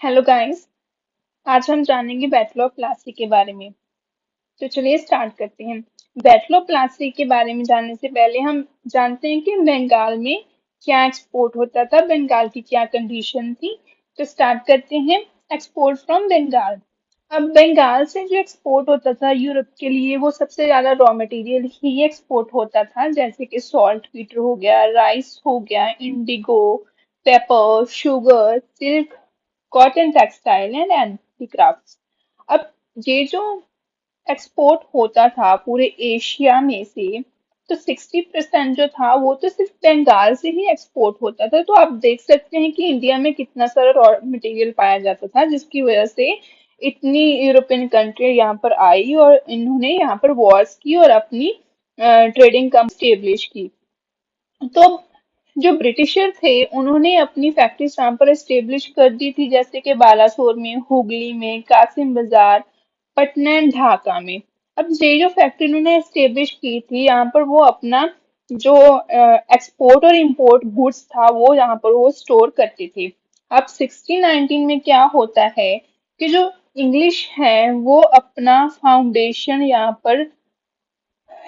Hello guys. आज हम जानेंगे बैटल ऑफ प्लासी के बारे में। तो चलिए स्टार्ट करते हैं। बैटल ऑफ प्लासी के बारे में जानने से पहले हम जानते हैं कि बंगाल में क्या एक्सपोर्ट होता था, बंगाल की क्या कंडीशन थी। तो स्टार्ट करते हैं। Export from Bengal. अब बंगाल से जो एक्सपोर्ट होता था यूरोप के लिए, वो सबसे ज्यादा रॉ मटेरियल ही एक्सपोर्ट होता था, जैसे कि सॉल्ट पीटर हो गया, राइस हो गया, Indigo, paper, sugar, silk, cotton textile and handicraft. अब ये जो एक्सपोर्ट होता था पूरे एशिया में से, तो 60% जो था वो तो सिर्फ बंगाल से ही एक्सपोर्ट होता था। तो आप देख सकते हैं कि इंडिया में कितना सारा रॉ मटेरियल पाया जाता था, जिसकी वजह से इतनी यूरोपियन कंट्री यहाँ पर आई और इन्होंने यहाँ पर वॉर्स की और अपनी ट्रेडिंग कम स्टेब्लिश की। तो जो ब्रिटिशर थे उन्होंने अपनी फैक्ट्रीज यहाँ पर एस्टेब्लिश कर दी थी, जैसे कि बालासोर में, हुगली में, कासिम बाजार, पटना एंड ढाका में। अब ये जो फैक्ट्री उन्होंने एस्टेब्लिश की थी यहाँ पर, वो अपना जो एक्सपोर्ट और इंपोर्ट गुड्स था वो यहाँ पर वो स्टोर करते थे। अब 1619 में क्या होता है कि जो इंग्लिश है वो अपना फाउंडेशन यहाँ पर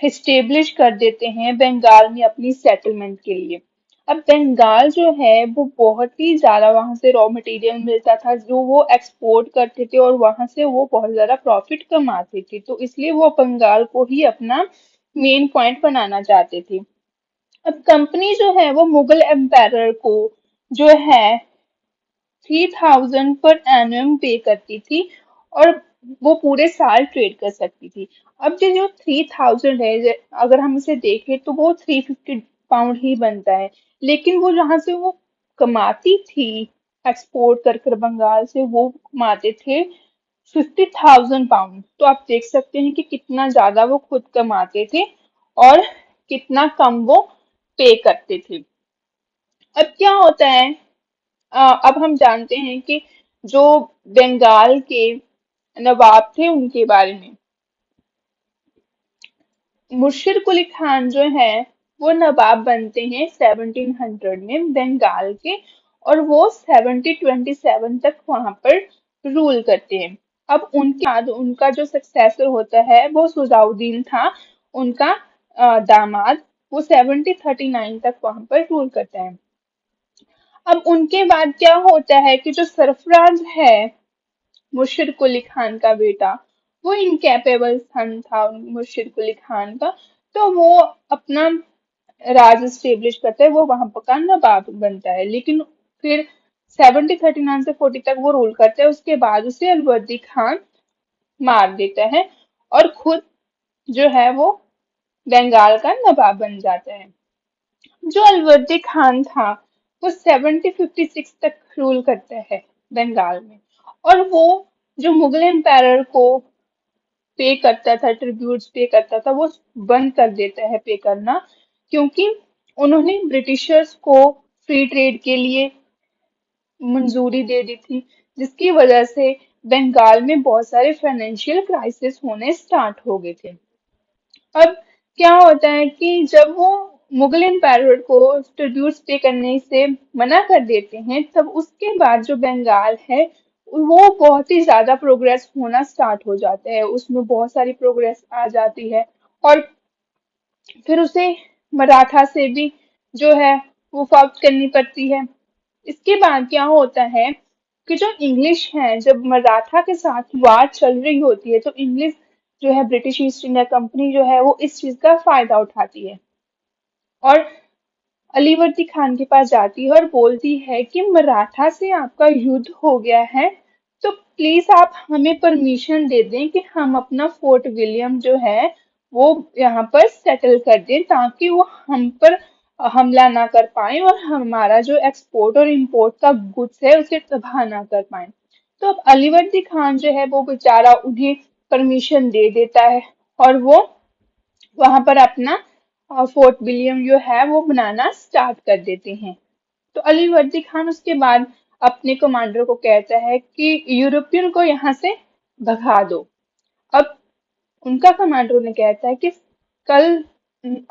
इस्टेब्लिश कर देते हैं बंगाल में अपनी सेटलमेंट के लिए। अब बंगाल जो है वो बहुत ही ज्यादा, वहां से रॉ मटेरियल मिलता था जो वो एक्सपोर्ट करते थे और वहां से वो बहुत ज्यादा प्रॉफिट कमाते थे, तो इसलिए वो बंगाल को ही अपना मेन पॉइंट बनाना चाहते थे। अब कंपनी जो है वो मुगल एम्पायर को जो है 3000 पर एनम पे करती थी और वो पूरे साल ट्रेड कर सकती थी। अब ये जो 3000 है, अगर हम इसे देखें तो वो 350 पाउंड ही बनता है, लेकिन वो जहां से वो कमाती थी एक्सपोर्ट कर कर बंगाल से, वो कमाते थे 50,000 पाउंड। तो आप देख सकते हैं कि कितना ज्यादा वो खुद कमाते थे और कितना कम वो पे करते थे। अब क्या होता है, अब हम जानते हैं कि जो बंगाल के नवाब थे उनके बारे में। मुर्शिद कुली खान जो है वो नवाब बनते हैं 1700 में बंगाल के, और वो 1727 तक वहां पर रूल करते हैं। अब उनके बाद उनका जो सक्सेसर होता है वो सुजाउद्दीन था, उनका दामाद। वो 1739 तक वहां पर रूल करता है। अब उनके बाद क्या होता है कि जो सरफराज है, मुर्शिद कुली खान का बेटा, वो इनकैपेबल सन था मुर्शिद कुली खान का। तो वो अपना राज स्टेब्लिश करता है, वो वहां पर का नवाब बनता है, लेकिन फिर 1739 से 40 तक वो रूल करता है। उसके बाद उसे अलवर्दी खान मार देता है और खुद जो है वो बंगाल का नवाब बन जाता है। जो अलवर्दी खान था वो 1756 तक रूल करता है बंगाल में, और वो जो मुगल एम्पायर को पे करता था, ट्रिब्यूट्स पे करता था, वो बंद कर देता है पे करना, क्योंकि उन्होंने ब्रिटिशर्स को फ्री ट्रेड के लिए मंजूरी दे दी थी, जिसकी वजह से बंगाल में बहुत सारे फाइनेंशियल क्राइसिस होने स्टार्ट हो गए थे। अब क्या होता है कि जब वो मुगल एम्पायर को ट्रिब्यूट्स पे करने से मना कर देते हैं, तब उसके बाद जो बंगाल है वो बहुत ही ज्यादा प्रोग्रेस होना स्टार्ट हो जाता है, उसमें बहुत सारी प्रोग्रेस आ जाती है। और फिर उसे मराठा से भी जो है वो फाइट करनी पड़ती है। इसके बाद क्या होता है कि जो इंग्लिश है, जब मराठा के साथ वार चल रही होती है, तो इंग्लिश जो है, ब्रिटिश ईस्ट इंडिया कंपनी जो है, वो इस चीज का फायदा उठाती है और अलीवर्दी खान के पास जाती है और बोलती है कि मराठा से आपका युद्ध हो गया है, तो प्लीज आप हमें परमिशन दे दें कि हम अपना फोर्ट विलियम जो है वो यहाँ पर सेटल कर दें, ताकि वो हम पर हमला ना कर पाए और हमारा जो एक्सपोर्ट और इंपोर्ट का गुड्स है उसे तबाह ना कर पाए। तो अब अलीवर्दी खान जो है वो बेचारा उन्हें परमिशन दे देता है और वो वहां पर अपना फोर्ट विलियम जो है वो बनाना स्टार्ट कर देते हैं। तो अली वर्दी खान उसके बाद अपने कमांडर को कहता है कि यूरोपियन को यहाँ से भगा दो। अब उनका कमांडर ने कहता है कि कल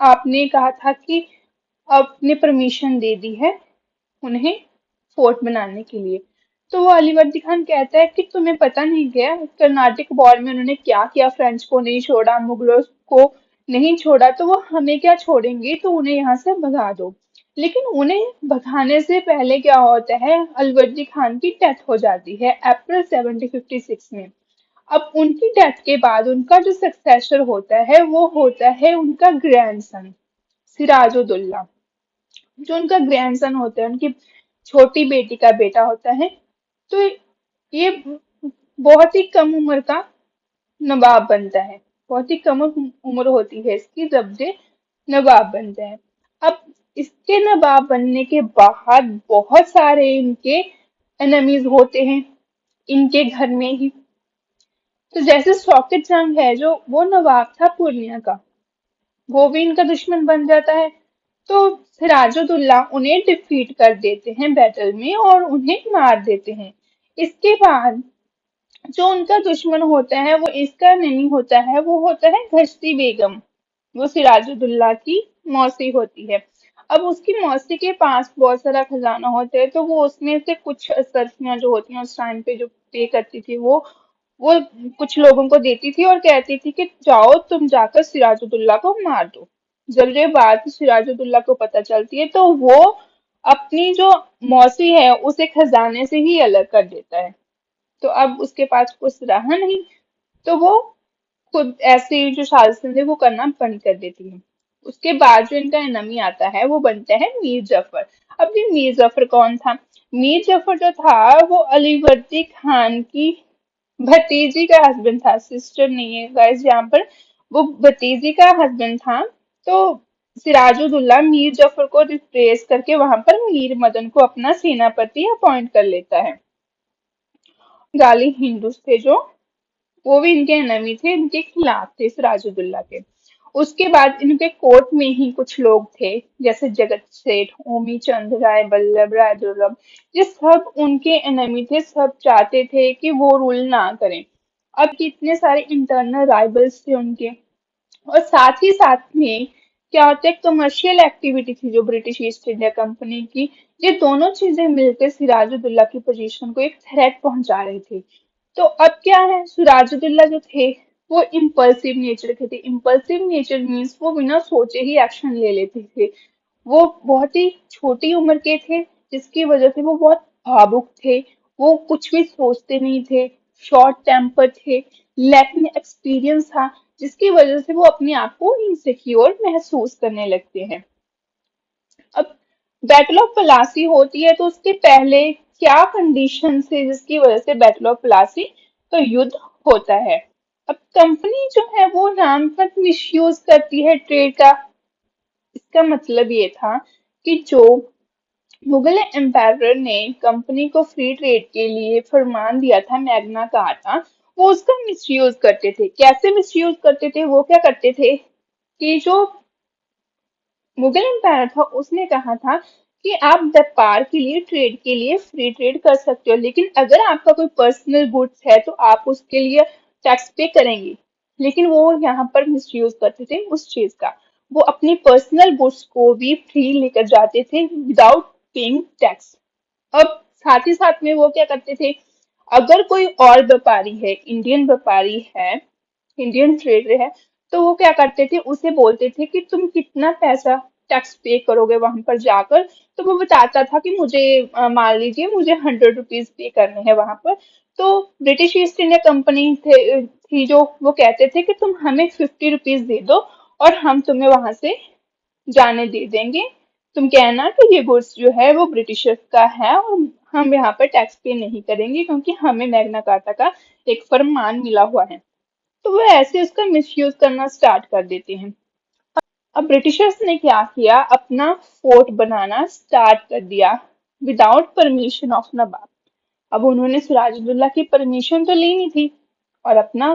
आपने कहा था कि आपने परमिशन दे दी है उन्हें फोर्ट बनाने के लिए, तो वो अलीवर्दी खान कहता है कि तुम्हें पता नहीं क्या, कर्नाटक वॉर में उन्होंने क्या किया, फ्रेंच को नहीं छोड़ा, मुगलों को नहीं छोड़ा, तो वो हमें क्या छोड़ेंगे, तो उन्हें यहाँ से भगा दो। लेकिन उन्हें भगाने से पहले क्या होता है, अलवर्दी खान की डेथ हो जाती है अप्रैल 1756 में। अब उनकी डेथ के बाद उनका जो सक्सेसर होता है वो होता है उनका ग्रैंडसन सिराजुद्दौला। जो उनका ग्रैंडसन होता है, उनकी छोटी बेटी का बेटा होता है। तो ये बहुत ही कम उम्र का नवाब बनता है। बहुत ही कम उम्र होती है इसकी जब ये नवाब बनता है। अब इसके नवाब बनने के बाद बहुत सारे इनके एनिमीज होते हैं इनके घर में ही। तो जैसे शौकत जंग है, जो वो नवाब था पूर्णिया का, वो भी इनका दुश्मन बन जाता है। तो सिराजुद्दौला उन्हें डिफीट कर देते हैं बैटल में और उन्हें मार देते हैं। इसके बाद जो उनका दुश्मन होता है, वो इसका नहीं होता है, वो होता है घश्ती बेगम। वो सिराजुद्दौला की मौसी होती है। अब उसकी मौसी के पास बहुत सारा खजाना होता है, तो वो उसमें से कुछ असरफियां जो होती हैं उस टाइम पे जो पे करती थी, वो कुछ लोगों को देती थी और कहती थी कि जाओ तुम जाकर सिराजुद्दौला को मार दो। जब ये बात सिराजुद्दौला को पता चलती है, तो वो अपनी जो मौसी है उसे खजाने से ही अलग कर देता है। तो अब उसके पास कुछ रहा नहीं, तो वो खुद ऐसे जो साजिशें थे वो करना बंद कर देती है। उसके बाद जो इनका एनिमी आता है वो बनता है मीर जफर। अब ये मीर जफर कौन था? मीर जफर जो था वो अलीवर्दी खान की भतीजी का हस्बैंड था, सिस्टर नहीं है गाइस यहाँ पर, वो भतीजी का हस्बैंड था। तो सिराजुद्दौला मीर जफर को रिप्लेस करके वहां पर मीर मदन को अपना सेनापति अपॉइंट कर लेता है। गाली हिंदूस थे जो, वो भी इनके एनिमी थे, इनके खिलाफ थे सिराजुद्दौला के। उसके बाद इनके कोर्ट में ही कुछ लोग थे, जैसे जगत सेठ, ओमी चंद राय, वल्लभ राय दुर्लभ। ये सब उनके एनिमी थे, सब चाहते थे कि वो रूल ना करें। अब कितने सारे इंटरनल राइवल्स थे उनके। और साथ ही साथ में क्या होता है, कमर्शियल एक्टिविटी थी जो ब्रिटिश ईस्ट इंडिया कंपनी की। ये दोनों चीजें मिलकर सिराजुद्दौला की पोजीशन को एक थ्रेट पहुंचा रही थी। तो अब क्या है, सिराजुद्दौला जो थे वो इम्पल्सिव नेचर के थे। इम्पल्सिव नेचर मीन्स वो बिना सोचे ही एक्शन ले लेते थे। वो बहुत ही छोटी उम्र के थे, जिसकी वजह से वो बहुत भावुक थे। वो कुछ भी सोचते नहीं थे, शॉर्ट टेम्पर थे, लैक में एक्सपीरियंस था, जिसकी वजह से वो अपने आप को इनसिक्योर महसूस करने लगते हैं। अब बैटल ऑफ प्लासी होती है, तो उसके पहले क्या कंडीशन है जिसकी वजह से बैटल ऑफ प्लासी तो युद्ध होता है। अब कंपनी जो है वो रामपथ मिसयूज करती है ट्रेड का। इसका मतलब ये था कि जो मुगल एम्पायर ने कंपनी को फ्री ट्रेड के लिए फरमान दिया था, मैग्ना कार्टा, वो उसका मिसयूज करते थे। कैसे मिसयूज करते थे, वो क्या करते थे कि जो मुगल एम्पायर था उसने कहा था कि आप व्यापार के लिए, ट्रेड के लिए फ्री ट्रेड कर सकते हो, लेकिन अगर आपका कोई पर्सनल गुड्स है तो आप उसके लिए टैक्स पे करेंगे। लेकिन वो यहाँ पर मिसयूज करते थे उस चीज का। वो अपनी पर्सनल गुड्स को भी फ्री लेकर जाते थे विदाउट पेइंग टैक्स। अब साथ ही साथ में वो क्या करते थे, अगर कोई और व्यापारी है, इंडियन व्यापारी है, इंडियन ट्रेडर है, तो वो क्या करते थे, उसे बोलते थे कि तुम कितना पैसा टैक्स पे करोगे वहां पर जाकर। तो वो बताता था कि मुझे मान लीजिए मुझे 100 रुपीज पे करने हैं वहां पर। तो ब्रिटिश ईस्ट इंडिया कंपनी थी जो, वो कहते थे कि तुम हमें 50 रुपीज दे दो और हम तुम्हें वहां से जाने दे देंगे। तुम कहना कि ये गुड्स जो है वो ब्रिटिशर्स का है और हम यहाँ पर टैक्स पे नहीं करेंगे, क्योंकि हमें मैग्ना कार्टा का एक फरमान मिला हुआ है। तो वो ऐसे उसका मिसयूज करना स्टार्ट कर देते हैं। अब ब्रिटिशर्स ने क्या किया, अपना फोर्ट बनाना स्टार्ट कर दिया विदाउट परमिशन ऑफ नवाब। अब उन्होंने सिराजुद्दौला की परमिशन तो लेनी थी और अपना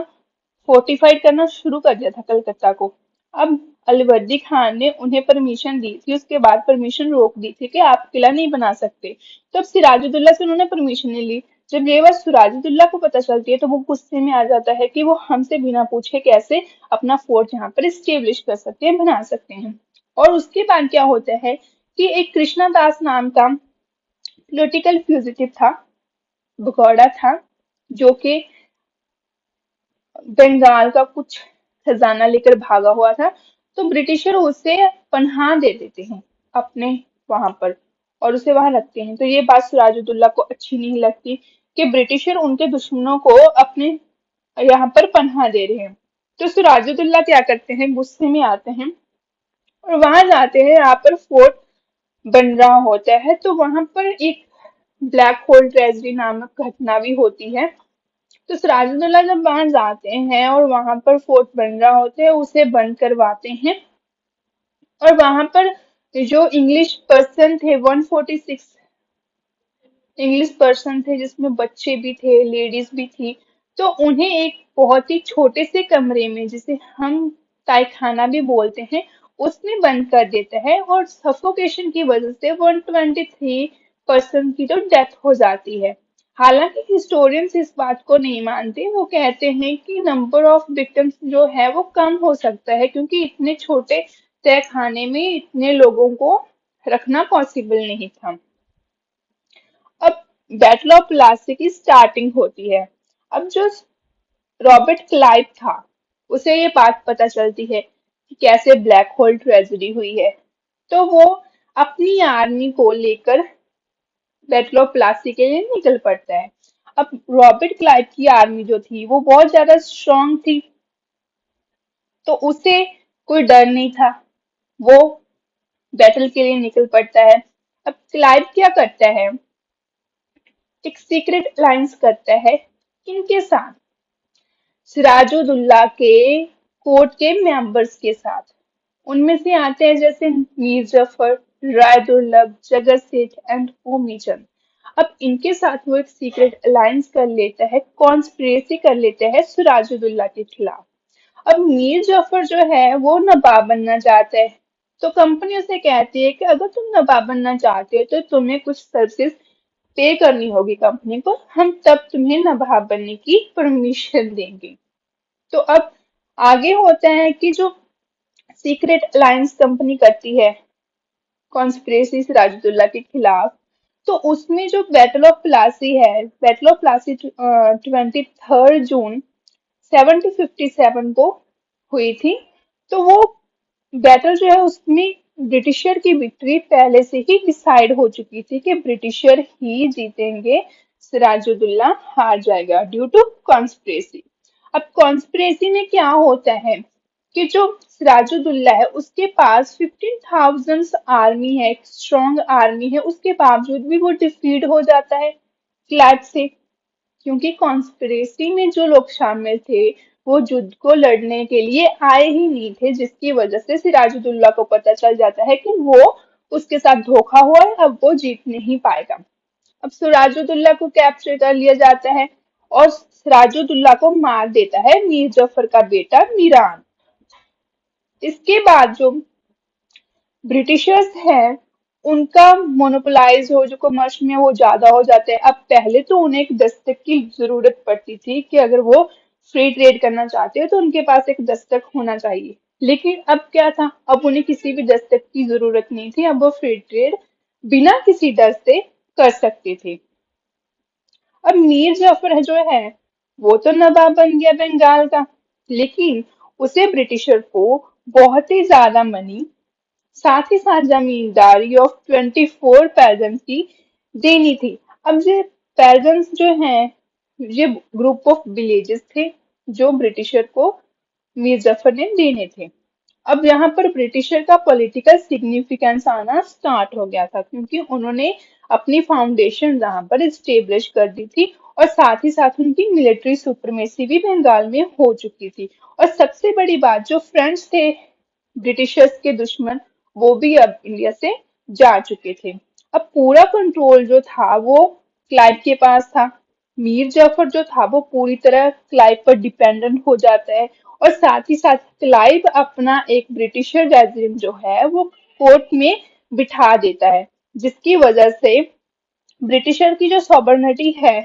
फोर्टिफाइड करना शुरू कर दिया था कलकत्ता को। अब अलवर्दी खान ने उन्हें परमिशन दी थी, उसके बाद परमिशन रोक दी थी कि आप किला नहीं बना सकते। तो अब सिराजुद्दौला से उन्होंने परमिशन नहीं ली। जब ये बात सिराजुद्दौला को पता चलती है, तो वो गुस्से में आ जाता है कि वो हमसे बिना पूछे कैसे अपना फोर्ट यहाँ पर स्टेब्लिश कर सकते हैं, बना सकते हैं। और उसके बाद क्या होता है कि एक कृष्णा दास नाम का पॉलिटिकल फ्यूजिटिव था, भगौड़ा था, जो कि बंगाल का कुछ खजाना लेकर भागा हुआ था। तो ब्रिटिशर उसे पनाह दे देते हैं अपने वहां पर, और उसे वहां रखते हैं। तो ये बात सिराजुद्दौला को अच्छी नहीं लगती कि ब्रिटिशर उनके दुश्मनों को अपने यहाँ पर पनाह दे रहे हैं। तो सिराजुद्दौला क्या करते हैं, गुस्से में आते हैं और वहां जाते हैं। यहाँ पर फोर्ट बन रहा होता है, तो वहां पर एक ब्लैक होल ट्रेजेडी नामक घटना भी होती है। तो सिराजुद्दौला जब वहां जाते हैं और वहां पर फोर्ट बन रहा होता है, उसे बंद करवाते हैं। और वहां पर जो इंग्लिश पर्सन थे, 146 इंग्लिश पर्सन थे, जिसमें बच्चे भी थे, लेडीज भी थी। तो उन्हें एक बहुत ही छोटे से कमरे में, जिसे हम तायखाना भी बोलते हैं, उसमें बंद कर देता है। और सफोकेशन की वजह से 123 पर्सन की तो डेथ हो जाती है। हालांकि हिस्टोरियंस इस बात को नहीं मानते, वो कहते हैं कि नंबर ऑफ विक्टिम्स जो है वो कम हो सकता है, क्योंकि इतने छोटे तय खाने में इतने लोगों को रखना पॉसिबल नहीं था। अब बैटल ऑफ प्लासी की स्टार्टिंग होती है। अब जो रॉबर्ट क्लाइव था, उसे ये बात पता चलती है कि कैसे ब्लैक होल ट्रेजेडी हुई है। तो वो अपनी आर्मी को लेकर बैटल ऑफ प्लासी के लिए निकल पड़ता है। अब रॉबर्ट क्लाइव की आर्मी जो थी वो बहुत ज्यादा स्ट्रांग थी, तो उसे कोई डर नहीं था। वो बैटल के लिए निकल पड़ता है। अब क्लाइव क्या करता है, एक सीक्रेट अलायंस करता है। किनके साथ? सिराजुद्दौला के कोर्ट के मेंबर्स के साथ। उनमें से आते हैं जैसे मीर जफर, रायदुर्लभ, जगत सेठ एंड ओमीचंद। अब इनके साथ वो एक सीक्रेट अलायंस कर लेता है, कॉन्स्पिरेसी कर लेता है सिराजुद्दौला के खिलाफ। अब मीर जफर जो है वो नवाब बनना चाहता है। तो कंपनी उसे कहती है कि अगर तुम नवाब बनना चाहते हो तो तुम्हें कुछ सर्विसेज पे करनी होगी कंपनी को, हम तब तुम्हें नवाब बनने की परमिशन देंगे। तो अब आगे होता है कि जो सीक्रेट अलायंस कंपनी करती है कॉन्स्पिरेसी सिराजुद्दौला के खिलाफ, तो उसमें जो बैटल ऑफ प्लासी है, बैटल ऑफ प्लासी 23 जून 1757 को हुई थी। तो वो बैटल जो है उसमें ब्रिटिशर की विक्ट्री पहले से ही डिसाइड हो चुकी थी कि ब्रिटिशर ही जीतेंगे, सिराजुद्दौला हार जाएगा ड्यू टू कॉन्स्पिरेसी। अब कॉन्स्पिरेसी में क्या होता है कि जो सिराजुद्दौला है उसके पास 15,000 आर्मी है, एक स्ट्रॉन्ग आर्मी है, उसके बावजूद भी वो डिफीट हो जाता है क्लैट से। क्योंकि कॉन्स्पिरेसी में जो लोग शामिल थे वो युद्ध को लड़ने के लिए आए ही नहीं थे, जिसकी वजह से सिराजुद्दौला को पता चल जाता है कि वो उसके साथ धोखा हुआ है, अब वो जीत नहीं पाएगा। अब सिराजुद्दौला को कैप्चर कर लिया जाता है और सिराजुद्दौला को मार देता है मीर जफर का बेटा मीरान। इसके बाद जो ब्रिटिशर्स हैं उनका मोनोपोलाइज हो, जो कमर्स में वो ज्यादा हो जाते हैं। अब पहले तो उन्हें एक दस्तक की जरूरत पड़ती थी कि अगर वो फ्री ट्रेड करना चाहते हो तो उनके पास एक दस्तक होना चाहिए। लेकिन अब क्या था, अब उन्हें किसी भी दस्तक की जरूरत नहीं थी, अब वो फ्री ट्रेड बिना किसी डर से कर सकते थे। अब मीर जाफर जो है वो तो नवाब बन गया बंगाल का, लेकिन उसे ब्रिटिशर को बहुत ही ज्यादा मनी, साथ ही साथ जमींदारी ऑफ 24 पेजेंट्स की देनी थी। अब ये पेजेंट्स जो हैं, ये ग्रुप ऑफ विलेजेस थे जो ब्रिटिशर को मीर जफर ने देने थे। अब यहाँ पर ब्रिटिशर का पॉलिटिकल सिग्निफिकेंस आना स्टार्ट हो गया था, क्योंकि उन्होंने अपनी फाउंडेशन यहाँ पर स्टेब्लिश कर दी थी, और साथ ही साथ उनकी मिलिट्री सुप्रीमेसी भी बंगाल में हो चुकी थी। और सबसे बड़ी बात, जो फ्रेंच थे ब्रिटिशर्स के दुश्मन, वो भी अब इंडिया से जा चुके थे। अब पूरा कंट्रोल जो था वो क्लाइव के पास था। मीर जाफर जो था वो पूरी तरह क्लाइव पर डिपेंडेंट हो जाता है, और साथ ही साथ क्लाइव अपना एक ब्रिटिशर रेजिम जो है वो कोर्ट में बिठा देता है, जिसकी वजह से ब्रिटिशर की जो सॉवर्निटी है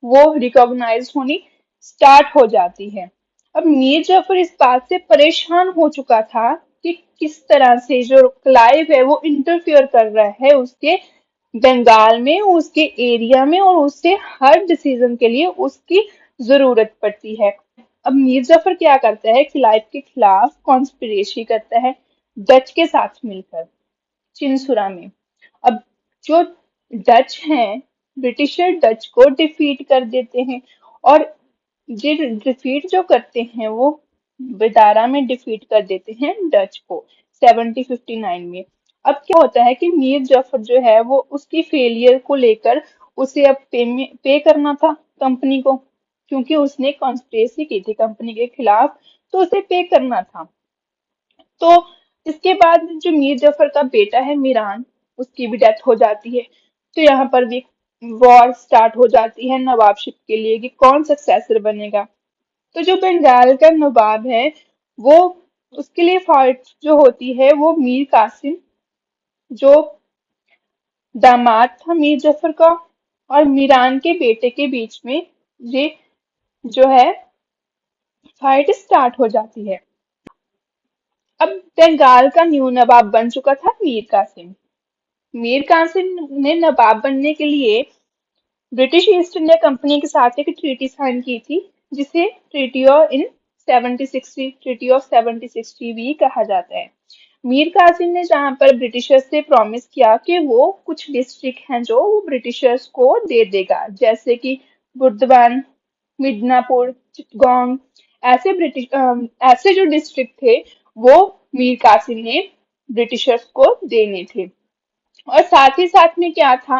वो रिकॉग्नाइज होनी स्टार्ट हो जाती है। अब मीर जाफर इस बात से परेशान हो चुका था कि किस तरह से जो क्लाइव है वो इंटरफियर कर रहा है उसके बंगाल में उसके एरिया में और उससे हर डिसीजन के लिए उसकी जरूरत पड़ती है। अब मीर जफर क्या करता है, क्लाइव के खिलाफ कॉन्स्पिरेसी करता है डच के साथ मिलकर चिनसुरा में। अब जो डच हैं, ब्रिटिशर डच को डिफीट कर देते हैं, और ये डिफीट जो करते हैं वो बेदारा में डिफीट कर देते हैं डच को 1759 में। अब क्या होता है कि मीर जफर जो है वो उसकी फेलियर को लेकर उसे अब पे करना था कंपनी को, क्योंकि उसने कॉन्स्पिरेसी की थी कंपनी के खिलाफ, तो उसे पे करना था। तो इसके बाद जो मीर जफर का बेटा है मीरान, उसकी भी डेथ हो जाती है। तो यहाँ पर भी वॉर स्टार्ट हो जाती है नवाबशिप के लिए कि कौन सक्सेसर बनेगा। तो जो बंगाल का नवाब है वो, उसके लिए फाइट जो होती है वो मीर कासिम, जो दामाद था मीर जफर का, और मीरान के बेटे के बीच में ये जो है फाइट स्टार्ट हो जाती है। अब बंगाल का न्यू नवाब बन चुका था मीर कासिम। मीर कासिम ने नवाब बनने के लिए ब्रिटिश ईस्ट इंडिया कंपनी के साथ एक ट्रीटी साइन की थी, जिसे treaty of in 1760 treaty of 1760 भी कहा जाता है। मीर कासिम ने जहां पर ब्रिटिशर्स से प्रॉमिस किया कि वो कुछ डिस्ट्रिक्ट हैं जो वो ब्रिटिशर्स को दे देगा, जैसे कि बुर्दवान, मिदनापुर, चिटगांव, ऐसे जो डिस्ट्रिक्ट थे वो मीर कासिम ने ब्रिटिशर्स को देने थे। और साथ ही साथ में क्या था,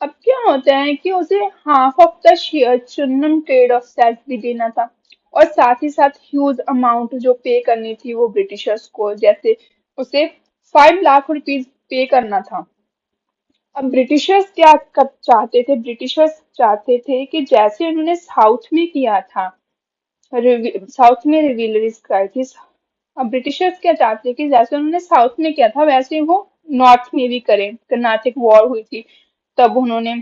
अब क्या होता है कि उसे हाफ ऑफ द शेयर चुन्नम ट्रेड ऑफ सेल्फ भी देना था, और साथ ही साथ ह्यूज अमाउंट जो पे करनी थी वो ब्रिटिशर्स को, जैसे उसे 5 लाख रुपीज पे करना था। अब ब्रिटिशर्स क्या चाहते थे, ब्रिटिशर्स चाहते थे कि जैसे उन्होंने साउथ में किया था, साउथ में रिविलरीज कराई थी। अब ब्रिटिशर्स क्या चाहते हैं कि जैसे उन्होंने साउथ में किया था वैसे वो नॉर्थ में भी करें। कर्नाटक वॉर हुई थी तब उन्होंने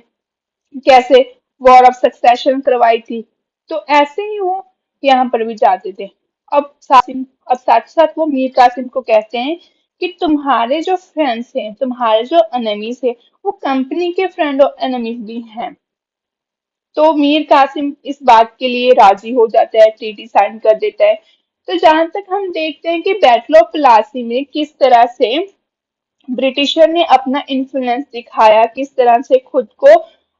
कैसे वॉर ऑफ सक्सेशन करवाई थी, तो ऐसे ही वो यहाँ पर भी चाहते थे। अब साथ साथ वो मीर कासिम को कहते हैं कि तुम्हारे जो फ्रेंड्स हैं, तुम्हारे जो एनिमीज है, वो कंपनी के फ्रेंड और एनिमीज भी हैं। तो मीर कासिम इस बात के लिए राजी हो जाता है, ट्रीटी साइन कर देता है। तो जहां तक हम देखते हैं कि बैटल ऑफ प्लासी में किस तरह से ब्रिटिशर ने अपना इन्फ्लुएंस दिखाया, किस तरह से खुद को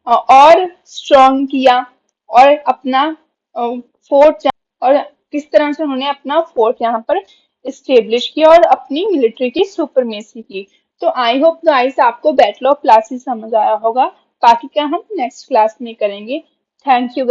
और स्ट्रॉन्ग किया, और अपना फोर्ट, और किस तरह से उन्होंने अपना फोर्ट यहाँ पर इस्टेब्लिश किया और अपनी मिलिट्री की सुपरमेसी की। तो आई होप गाइस आपको बैटल ऑफ प्लासी समझ आया होगा। बाकी का हम नेक्स्ट क्लास में करेंगे। Thank you.